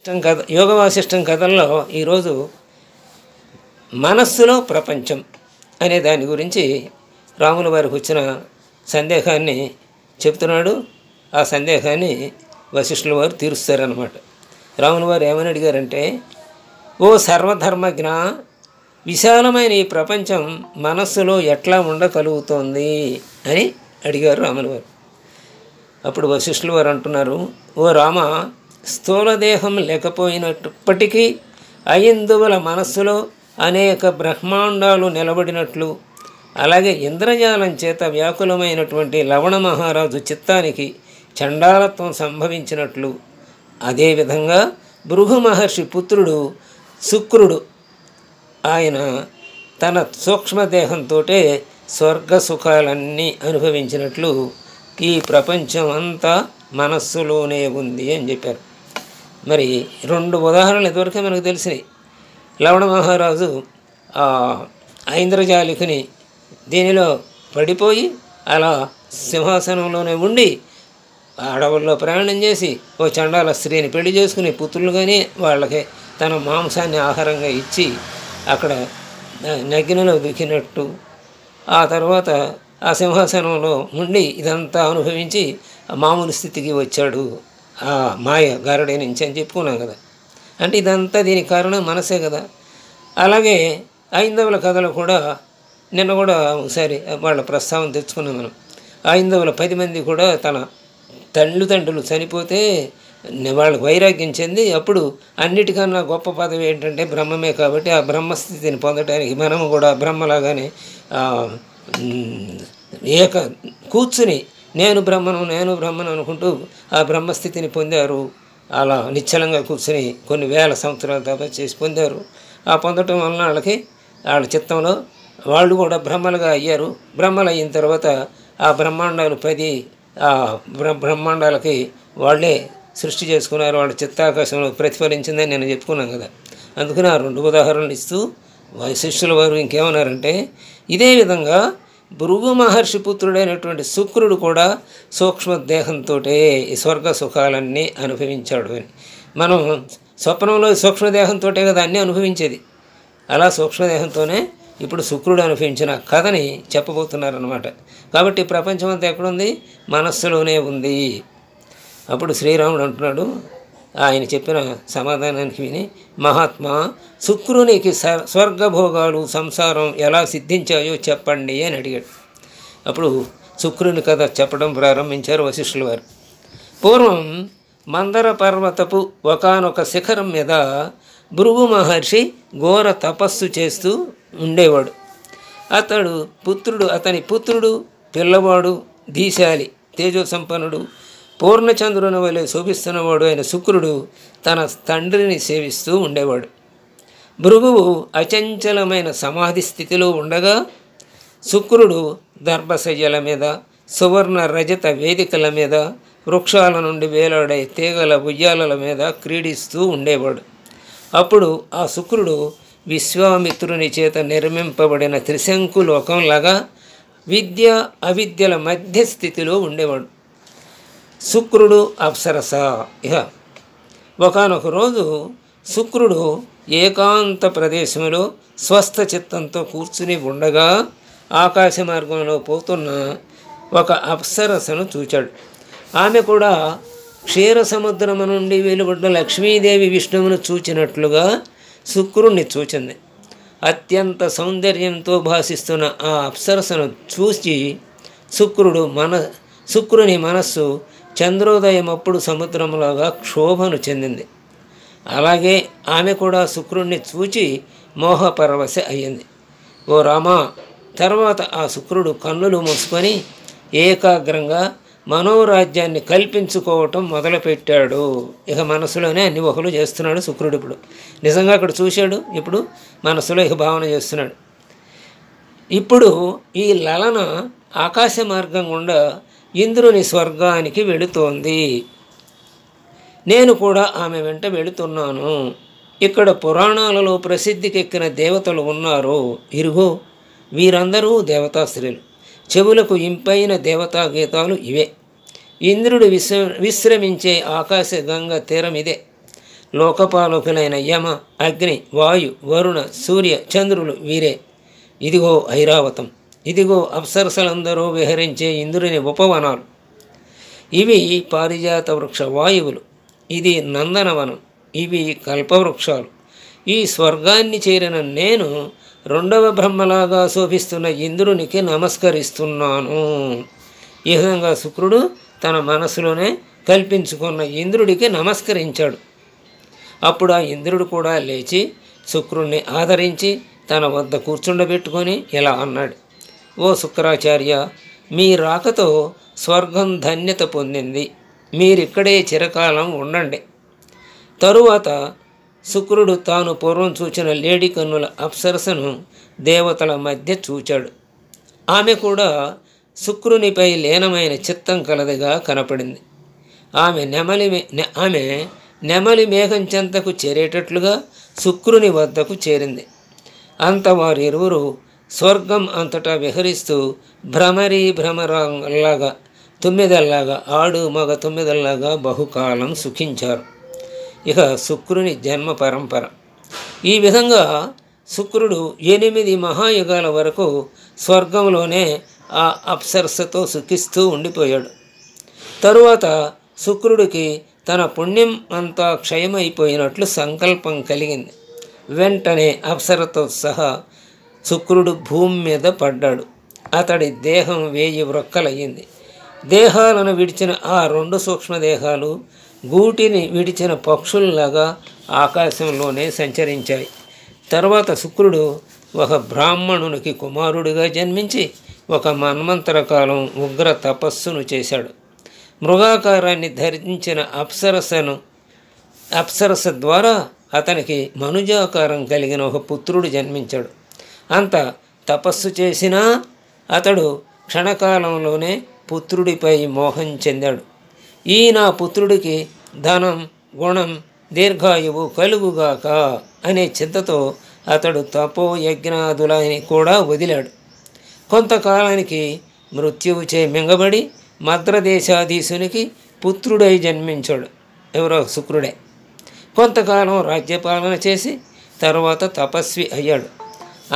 యోగ వాసిష్టం కథల్లో ఈరోజు మనస్సులో ప్రపంచం అనే దాని గురించి రాముల వారికి వచ్చిన సందేహాన్ని చెప్తున్నాడు. ఆ సందేహాన్ని వశిష్ఠుల వారు తీరుస్తారన్నమాట. రాముల వారు ఏమని అడిగారంటే, ఓ సర్వధర్మజ్ఞ, విశాలమైన ఈ ప్రపంచం మనస్సులో ఎట్లా ఉండగలుగుతోంది అని అడిగారు రాముల వారు. అప్పుడు వశిష్ఠుల వారు అంటున్నారు, ఓ రామ, స్థూలదేహం లేకపోయినప్పటికీ అయిందువల మనస్సులో అనేక బ్రహ్మాండాలు నిలబడినట్లు, అలాగే ఇంద్రజాలం చేత వ్యాకులమైనటువంటి లవణ మహారాజు చిత్తానికి చండాలత్వం సంభవించినట్లు, అదేవిధంగా భృగు మహర్షి పుత్రుడు శుక్రుడు ఆయన తన సూక్ష్మదేహంతో స్వర్గ సుఖాలన్నీ అనుభవించినట్లు ఈ ప్రపంచం అంతా మనస్సులోనే ఉంది అని చెప్పారు. మరి రెండు ఉదాహరణలు ఇదివరకే మనకు తెలిసినాయి. లవణ మహారాజు ఐంద్రజాలికుని దీనిలో పడిపోయి అలా సింహాసనంలోనే ఉండి అడవుల్లో ప్రయాణం చేసి ఓ చండాల స్త్రీని పెళ్లి చేసుకుని పుత్రులుగానే వాళ్ళకి తన మాంసాన్ని ఆహారంగా ఇచ్చి అక్కడ నగ్గినలో దుఃఖినట్టు, ఆ తర్వాత ఆ సింహాసనంలో ఉండి ఇదంతా అనుభవించి మామూలు స్థితికి వచ్చాడు ఆ మాయ గారడే నుంచి అని చెప్పుకున్నాం కదా. అంటే ఇదంతా దీనికి కారణం మనసే కదా. అలాగే ఐందవుల కథలు కూడా నిన్న కూడా ఒకసారి వాళ్ళ ప్రస్తావన తెచ్చుకున్నాం మనం. ఐందవుల 10 మంది కూడా తన తల్లిదండ్రులు చనిపోతే వాళ్ళకు వైరాగ్యం చెంది అప్పుడు అన్నిటికన్నా గొప్ప పదవి ఏంటంటే బ్రహ్మమే. కాబట్టి ఆ బ్రహ్మస్థితిని పొందడానికి మనము కూడా బ్రహ్మలాగానే కూర్చుని నేను బ్రహ్మను అనుకుంటూ ఆ బ్రహ్మస్థితిని పొందారు. అలా నిశ్చలంగా కూర్చుని కొన్ని వేల సంవత్సరాల తపస్సు చేసి పొందారు. ఆ పొందటం వలన వాళ్ళ చిత్తంలో వాళ్ళు కూడా బ్రహ్మలుగా అయ్యారు. బ్రహ్మలు అయిన తర్వాత ఆ బ్రహ్మాండాలు 10 బ్రహ్మాండాలకి వాళ్ళే సృష్టి చేసుకున్నారు. వాళ్ళ చిత్తాకాశంలో ప్రతిఫలించిందని నేను చెప్పుకున్నాను కదా. అందుకని ఆ 2 ఉదాహరణలు ఇస్తూ వశిష్ఠుల వారు ఇంకేమన్నారంటే, ఇదే విధంగా భృగు మహర్షి పుత్రుడైనటువంటి శుక్రుడు కూడా సూక్ష్మదేహంతో ఈ స్వర్గ సుఖాలన్నీ అనుభవించాడు అని. మనం స్వప్నంలో సూక్ష్మదేహంతో కదా అన్నీ అనుభవించేది. అలా సూక్ష్మదేహంతోనే ఇప్పుడు శుక్రుడు అనుభవించిన కథని చెప్పబోతున్నారన్నమాట. కాబట్టి ప్రపంచం అంతా ఎక్కడుంది? మనస్సులోనే ఉంది. అప్పుడు శ్రీరాముడు అంటున్నాడు, ఆయన చెప్పిన సమాధానానికి విని, మహాత్మా, శుక్రునికి స్వర్గభోగాలు సంసారం ఎలా సిద్ధించాయో చెప్పండి అని అడిగాడు. అప్పుడు శుక్రుని కథ చెప్పడం ప్రారంభించారు వశిష్ఠుల వారు. పూర్వం మందర పర్వతపు ఒకానొక శిఖరం మీద భృగు మహర్షి ఘోర తపస్సు చేస్తూ ఉండేవాడు. అతని పుత్రుడు పిల్లవాడు, ధీశాలి, తేజోసంపన్నుడు, పూర్ణచంద్రుని వలె శోభిస్తున్నవాడు అయిన శుక్రుడు తన తండ్రిని సేవిస్తూ ఉండేవాడు. భృగువు అచంచలమైన సమాధి స్థితిలో ఉండగా శుక్రుడు దర్భశయ్యల మీద, సువర్ణ రజత వేదికల మీద, వృక్షాల నుండి వేలాడే తీగల ఉయ్యాలల మీద క్రీడిస్తూ ఉండేవాడు. అప్పుడు ఆ శుక్రుడు విశ్వామిత్రుని చేత నిర్మింపబడిన త్రిశంకులోకంలాగా విద్య అవిద్యల మధ్య స్థితిలో ఉండేవాడు. శుక్రుడు అప్సరస. ఒకానొక రోజు శుక్రుడు ఏకాంత ప్రదేశంలో స్వస్థ చిత్తంతో కూర్చుని ఉండగా ఆకాశ మార్గంలో పోతున్న ఒక అప్సరసను చూచాడు. ఆమె కూడా క్షీర సముద్రము నుండి వెలువడ్డ లక్ష్మీదేవి విష్ణువును చూచినట్లుగా శుక్రుణ్ణి చూచింది. అత్యంత సౌందర్యంతో భాసిస్తున్న ఆ అప్సరసను చూసి శుక్రుని మనస్సు చంద్రోదయం అప్పుడు సముద్రంలాగా క్షోభను చెందింది. అలాగే ఆమె కూడా శుక్రుణ్ణి చూచి మోహపరవశ అయ్యింది. ఓ రామా, తర్వాత ఆ శుక్రుడు కన్నులు మూసుకొని ఏకాగ్రంగా మనోరాజ్యాన్ని కల్పించుకోవటం మొదలుపెట్టాడు. ఇక మనసులోనే అన్ని ఊహలు చేస్తున్నాడు శుక్రుడు. ఇప్పుడు నిజంగా అక్కడ చూశాడు, ఇప్పుడు మనసులో ఇక భావన చేస్తున్నాడు. ఇప్పుడు ఈ లలన ఆకాశ మార్గం గుండా ఇంద్రుని స్వర్గానికి వెళుతోంది. నేను కూడా ఆమె వెంట వెళుతున్నాను. ఇక్కడ పురాణాలలో ప్రసిద్ధికెక్కిన దేవతలు ఉన్నారు. ఇరుగో వీరందరూ దేవతా స్త్రీలు. చెవులకు ఇంపైన దేవతా గీతాలు ఇవే. ఇంద్రుడు విశ్రమించే ఆకాశ గంగ తీరం ఇదే. లోకపాలకులైన యమ, అగ్ని, వాయు, వరుణ, సూర్య, చంద్రులు వీరే. ఇదిగో ఐరావతం, ఇదిగో అప్సరసలందరూ విహరించే ఇంద్రుని ఉపవనాలు. ఇవి పారిజాత వృక్ష వాయువులు, ఇది నందనవనం, ఇవి కల్పవృక్షాలు. ఈ స్వర్గాన్ని చేరిన నేను రెండవ బ్రహ్మలాగా శోభిస్తున్న ఇంద్రునికి నమస్కరిస్తున్నాను. ఈ విధంగా శుక్రుడు తన మనసులోనే కల్పించుకున్న ఇంద్రుడికి నమస్కరించాడు. అప్పుడు ఆ ఇంద్రుడు కూడా లేచి శుక్రుణ్ణి ఆదరించి తన వద్ద కూర్చుండబెట్టుకొని ఇలా అన్నాడు: ఓ శుక్రాచార్య, మీ రాకతో స్వర్గం ధన్యత పొందింది. మీరిక్కడే చిరకాలం ఉండండి. తరువాత శుక్రుడు తాను పూర్వం చూచిన లేడి కన్నుల అప్సరసను దేవతల మధ్య చూచాడు. ఆమె కూడా శుక్రునిపై లీనమైన చిత్తం కలదిగా కనపడింది. ఆమె నెమలి మేఘం చెంతకు చేరేటట్లుగా శుక్రుని వద్దకు చేరింది. అంత వారిరువురు స్వర్గం అంతటా విహరిస్తూ భ్రమరాల్లాగా తుమ్మెదల్లాగా ఆడు మగ తుమ్మెదల్లాగా బహుకాలం సుఖించారు. ఇక శుక్రుని జన్మ పరంపర. ఈ విధంగా శుక్రుడు 8 మహాయుగాల వరకు స్వర్గంలోనే ఆ అప్సరసతో సుఖిస్తూ ఉండిపోయాడు. తరువాత శుక్రుడికి తన పుణ్యం అంతా క్షయమైపోయినట్లు సంకల్పం కలిగింది. వెంటనే అప్సరతో సహా శుక్రుడు భూమి మీద పడ్డాడు. అతడి దేహం 1000 వృక్కలయ్యింది. దేహాలను విడిచిన ఆ 2 సూక్ష్మదేహాలు గూటిని విడిచిన పక్షుల్లాగా ఆకాశంలోనే సంచరించాయి. తర్వాత శుక్రుడు ఒక బ్రాహ్మణునికి కుమారుడిగా జన్మించి ఒక మన్వంతర కాలం ఉగ్ర తపస్సును చేశాడు. మృగాకారాన్ని ధరించిన అప్సరస ద్వారా అతనికి మనుజాకారం కలిగిన ఒక పుత్రుడు జన్మించాడు. అంత తపస్సు చేసినా అతడు క్షణకాలంలోనే పుత్రుడిపై మోహం చెందాడు. ఈ నా పుత్రుడికి ధనం, గుణం, దీర్ఘాయువు కలుగుగాక అనే చింతతో అతడు తపోయజ్ఞాదులని కూడా వదిలాడు. కొంతకాలానికి మృత్యువుచే మింగబడి మద్రదేశాధీశునికి పుత్రుడై జన్మించాడు. ఎవరో శుక్రుడే. కొంతకాలం రాజ్యపాలన చేసి తర్వాత తపస్వి అయ్యాడు.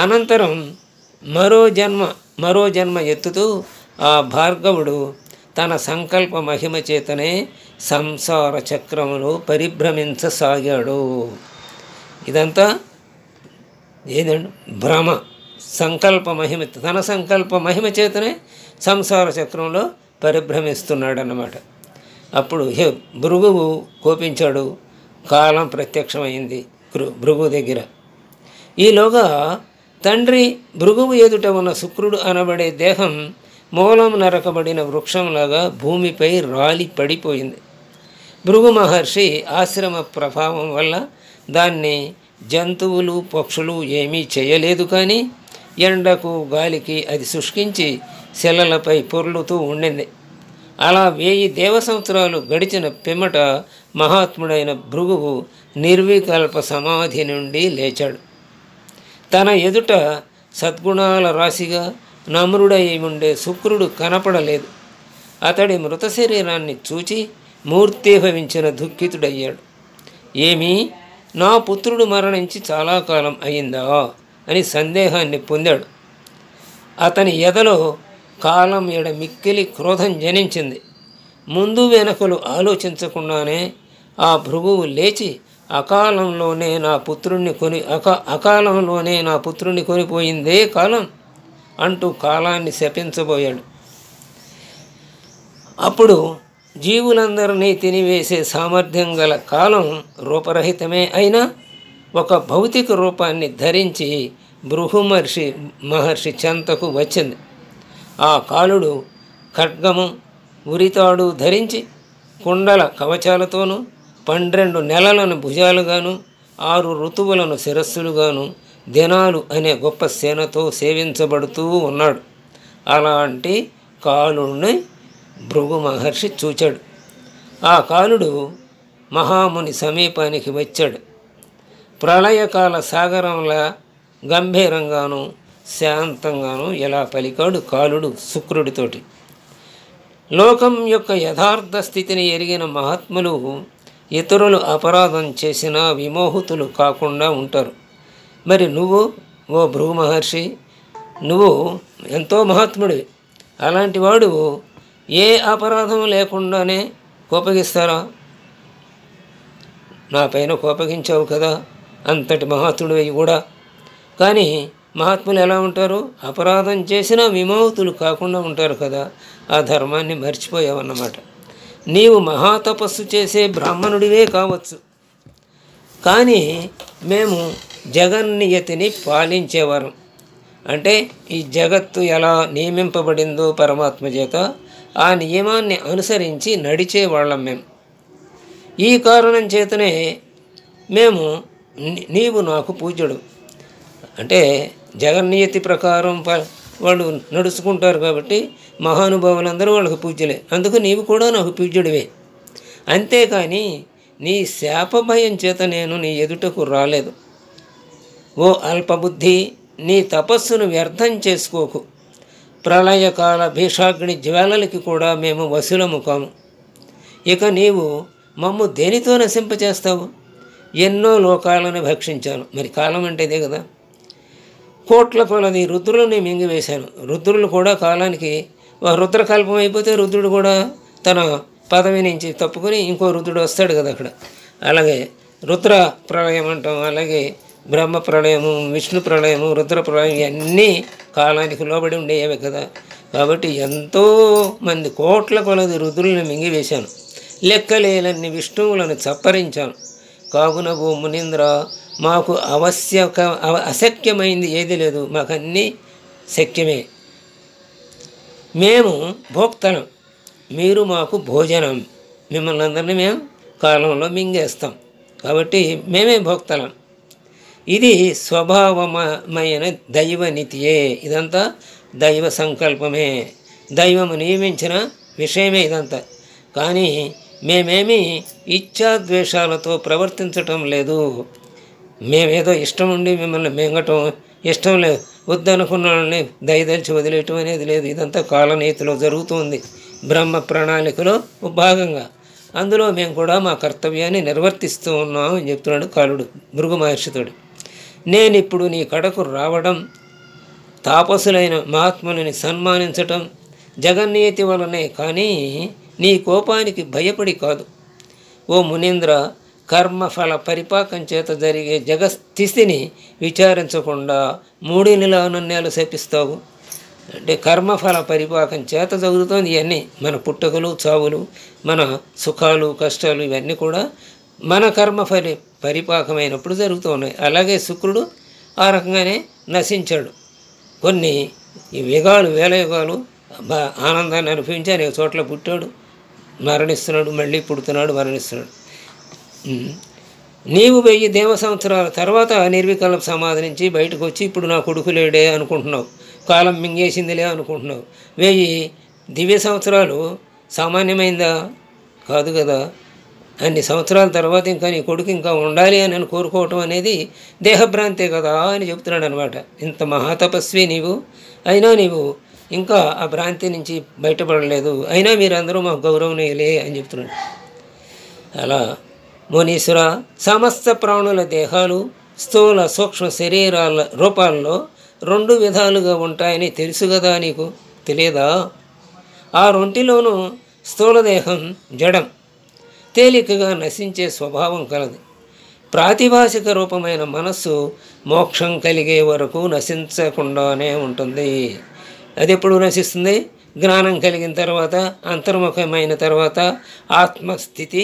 అనంతరం మరో జన్మ ఎత్తుతూ ఆ భార్గవుడు తన సంకల్ప మహిమ చేతనే సంసార చక్రములో పరిభ్రమించసాగాడు. ఇదంతా ఏదండి? భ్రమ. తన సంకల్ప మహిమ చేతనే సంసార చక్రంలో పరిభ్రమిస్తున్నాడన్నమాట. అప్పుడు భృగువు కోపించాడు. కాలం ప్రత్యక్షమైంది భృగు దగ్గర. ఈలోగా తండ్రి భృగువు ఎదుట ఉన్న శుక్రుడు అనబడే దేహం మూలం నరకబడిన వృక్షంలాగా భూమిపై రాలి పడిపోయింది. భృగు మహర్షి ఆశ్రమ ప్రభావం వల్ల దాన్ని జంతువులు, పక్షులు ఏమీ చేయలేదు. కానీ ఎండకు, గాలికి అది శుష్కించి శిలలపై పొర్లుతూ ఉండింది. అలా 1000 దేవ సంవత్సరాలు గడిచిన పిమ్మట మహాత్ముడైన భృగువు నిర్వికల్ప సమాధి నుండి లేచాడు. తన ఎదుట సద్గుణాల రాశిగా నమ్రుడై ఉండే శుక్రుడు కనపడలేదు. అతడి మృత శరీరాన్ని చూచి మూర్తీభవించిన దుఃఖితుడయ్యాడు. ఏమీ, నా పుత్రుడు మరణించి చాలా కాలం అయిందా అని సందేహాన్ని పొందాడు. అతని ఎదలో కాలం ఎడ మిక్కిలి క్రోధం జనించింది. ముందు వెనకలు ఆలోచించకుండానే ఆ భృగువు లేచి అకాలంలోనే నా పుత్రుణ్ణి కొనిపోయిందే కాలం అంటూ కాలాన్ని శపించబోయాడు. అప్పుడు జీవులందరినీ తినివేసే సామర్థ్యం గల కాలం రూపరహితమే అయినా ఒక భౌతిక రూపాన్ని ధరించి భృగు మహర్షి చెంతకు వచ్చింది. ఆ కాలుడు ఖడ్గము, ఉరితాడు ధరించి కుండల కవచాలతోనూ 12 నెలలను భుజాలుగాను 6 ఋతువులను శిరస్సులుగాను దినాలు అనే గొప్ప సేనతో సేవించబడుతూ ఉన్నాడు. అలాంటి కాలుడిని భృగు మహర్షి చూచాడు. ఆ కాలుడు మహాముని సమీపానికి వచ్చాడు. ప్రళయకాల సాగరంలా గంభీరంగాను శాంతంగాను ఎలా పలికాడు కాలుడు శుక్రుడితోటి. లోకం యొక్క యథార్థ స్థితిని ఎరిగిన మహాత్ములు ఇతరులు అపరాధం చేసినా విమోహితులు కాకుండా ఉంటారు. మరి నువ్వు ఓ భృగు మహర్షి, నువ్వు ఎంతో మహాత్ముడివి. అలాంటి వాడు ఏ అపరాధం లేకుండానే కోపగిస్తారా? నా పైన కోపగించావు కదా, అంతటి మహాత్ముడివి కూడా. కానీ మహాత్ములు ఎలా ఉంటారు? అపరాధం చేసినా విమోహితులు కాకుండా ఉంటారు కదా. ఆ ధర్మాన్ని మర్చిపోయావన్నమాట. నీవు మహాతపస్సు చేసే బ్రాహ్మణుడివే కావచ్చు, కానీ మేము జగన్నియతిని పాలించేవారం. అంటే ఈ జగత్తు ఎలా నియమింపబడిందో పరమాత్మ చేత ఆ నియమాన్ని అనుసరించి నడిచేవాళ్ళం మేము. ఈ కారణం చేతనే మేము నీవు నాకు పూజ్యుడు. అంటే జగన్నియతి ప్రకారం వాళ్ళు నడుచుకుంటారు కాబట్టి మహానుభావులందరూ వాళ్ళకి పూజ్యులే. అందుకు నీవు కూడా నాకు పూజ్యుడివే. అంతేకాని నీ శాప భయం చేత నేను నీ ఎదుటకు రాలేదు. ఓ అల్పబుద్ధి, నీ తపస్సును వ్యర్థం చేసుకోకు. ప్రళయకాల భీషాగ్ని జ్వాలలకి కూడా మేము వశులము కాము. ఇక నీవు మమ్ము దేనితో నశింపచేస్తావు? ఎన్నో లోకాలను భక్షించాను. మరి కాలం అంటే ఇదే కదా. కోట్ల కొలది రుద్రులని మింగివేశాను. రుద్రులు కూడా కాలానికి రుద్రకల్పం అయిపోతే రుద్రుడు కూడా తన పదవి నుంచి తప్పుకొని ఇంకో రుద్రుడు వస్తాడు కదా అక్కడ. అలాగే రుద్ర ప్రళయం అంటాం, అలాగే బ్రహ్మ ప్రళయము, విష్ణు ప్రళయము, రుద్ర ప్రళయం ఇవన్నీ కాలానికి లోబడి ఉండేవి కదా. కాబట్టి ఎంతోమంది కోట్ల కొలది రుద్రులను మింగివేశాను. లెక్కలేనన్ని విష్ణువులను చప్పరించాను. కావున ఓ మునీంద్ర, మాకు అశక్యమైంది ఏది లేదు, మాకన్నీ శక్యమే. మేము భోక్తలం, మీరు మాకు భోజనం. మిమ్మల్ని అందరినీ మేము కాలంలో మింగేస్తాం కాబట్టి మేమే భోక్తలం. ఇది స్వభావమైన దైవనీతియే. ఇదంతా దైవ సంకల్పమే, దైవము నియమించిన విషయమే ఇదంతా. కానీ మేమేమీ ఇచ్ఛాద్వేషాలతో ప్రవర్తించటం లేదు. మేమేదో ఇష్టం ఉండి మిమ్మల్ని మింగటం, ఇష్టం లేదు వద్దనుకున్న వాళ్ళని దయదలిచి వదిలేయటం అనేది లేదు. ఇదంతా కాలనీతిలో జరుగుతుంది, బ్రహ్మ ప్రణాళికలో భాగంగా. అందులో మేము కూడా మా కర్తవ్యాన్ని నిర్వర్తిస్తూ ఉన్నాం అని చెప్తున్నాడు కాలుడు భృగు మహర్షితోడు. నేనిప్పుడు నీ కడకు రావడం, తాపసులైన మహాత్ముని సన్మానించటం జగన్నియతి వలనే, కానీ నీ కోపానికి భయపడి కాదు. ఓ మునీంద్ర, కర్మఫల పరిపాకం చేత జరిగే జగస్థితిని విచారించకుండా మూడినిలా నన్నేలు శపిస్తావు. అంటే కర్మఫల పరిపాకం చేత జరుగుతుంది. ఇవన్నీ మన పుట్టుకలు, చావులు, మన సుఖాలు, కష్టాలు ఇవన్నీ కూడా మన కర్మఫలి పరిపాకమైనప్పుడు జరుగుతూ ఉన్నాయి. అలాగే శుక్రుడు ఆ రకంగానే నశించాడు. కొన్ని ఈ యుగాలు, వేల యుగాలు ఆనందాన్ని అనుభవించి అనేక చోట్ల పుట్టాడు, మరణిస్తున్నాడు, మళ్ళీ పుడుతున్నాడు, మరణిస్తున్నాడు. నీవు 1000 దేవ సంవత్సరాల తర్వాత నిర్వికల్ప సమాధి నుంచి బయటకు వచ్చి ఇప్పుడు నా కొడుకు లేడే అనుకుంటున్నావు, కాలం మింగేసిందిలే అనుకుంటున్నావు. 1000 దివ్య సంవత్సరాలు సామాన్యమైందా? కాదు కదా. అన్ని సంవత్సరాల తర్వాత ఇంకా నీ కొడుకు ఇంకా ఉండాలి అని కోరుకోవటం అనేది దేహభ్రాంతే కదా అని చెప్తున్నాడు అనమాట. ఇంత మహాతపస్వి నీవు, అయినా నీవు ఇంకా ఆ భ్రాంతి నుంచి బయటపడలేదు. అయినా మీరందరూ మాకు గౌరవనీయులే అని చెప్తున్నాడు. అలా మునీశ్వర, సమస్త ప్రాణుల దేహాలు స్థూల సూక్ష్మ శరీరాల రూపాల్లో 2 విధాలుగా ఉంటాయని తెలుసు కదా, నీకు తెలియదా? ఆ రెంటిలోనూ స్థూలదేహం జడం, తేలికగా నశించే స్వభావం కలది. ప్రాతిభాసిక రూపమైన మనస్సు మోక్షం కలిగే వరకు నశించకుండానే ఉంటుంది. అది ఎప్పుడు నశిస్తుంది? జ్ఞానం కలిగిన తర్వాత, అంతర్ముఖమైన తర్వాత, ఆత్మస్థితి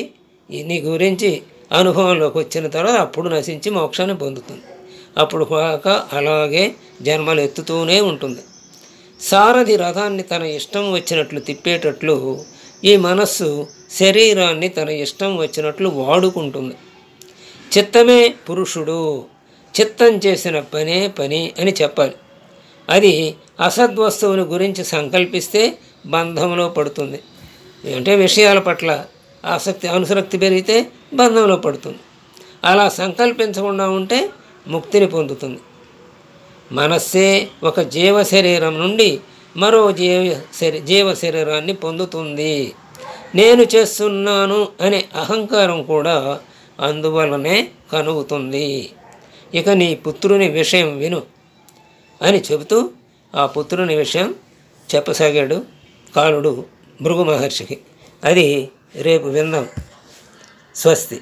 నీ గురించి అనుభవంలోకి వచ్చిన తర్వాత అప్పుడు నశించి మోక్షాన్ని పొందుతుంది. అప్పుడు కాక అలాగే జన్మలు ఎత్తుతూనే ఉంటుంది. సారథి రథాన్ని తన ఇష్టం వచ్చినట్లు తిప్పేటట్లు ఈ మనస్సు శరీరాన్ని తన ఇష్టం వచ్చినట్లు వాడుకుంటుంది. చిత్తమే పురుషుడు, చిత్తం చేసిన పనే పని అని చెప్పాలి. అది అసద్వస్తువుని గురించి సంకల్పిస్తే బంధంలో పడుతుంది. అంటే విషయాల పట్ల ఆసక్తి, అనుసక్తి పెరిగితే బంధంలో పడుతుంది. అలా సంకల్పించకుండా ఉంటే ముక్తిని పొందుతుంది. మనస్సే ఒక జీవ శరీరం నుండి మరో జీవ శరీరాన్ని పొందుతుంది. నేను చేస్తున్నాను అనే అహంకారం కూడా అందువలనే కలుగుతుంది. ఇక నీ పుత్రుని విషయం విను అని చెబుతూ ఆ పుత్రుని విషయం చెప్పసాగాడు కాలుడు భృగు మహర్షికి. అది రేపు విందాం. స్వస్తి.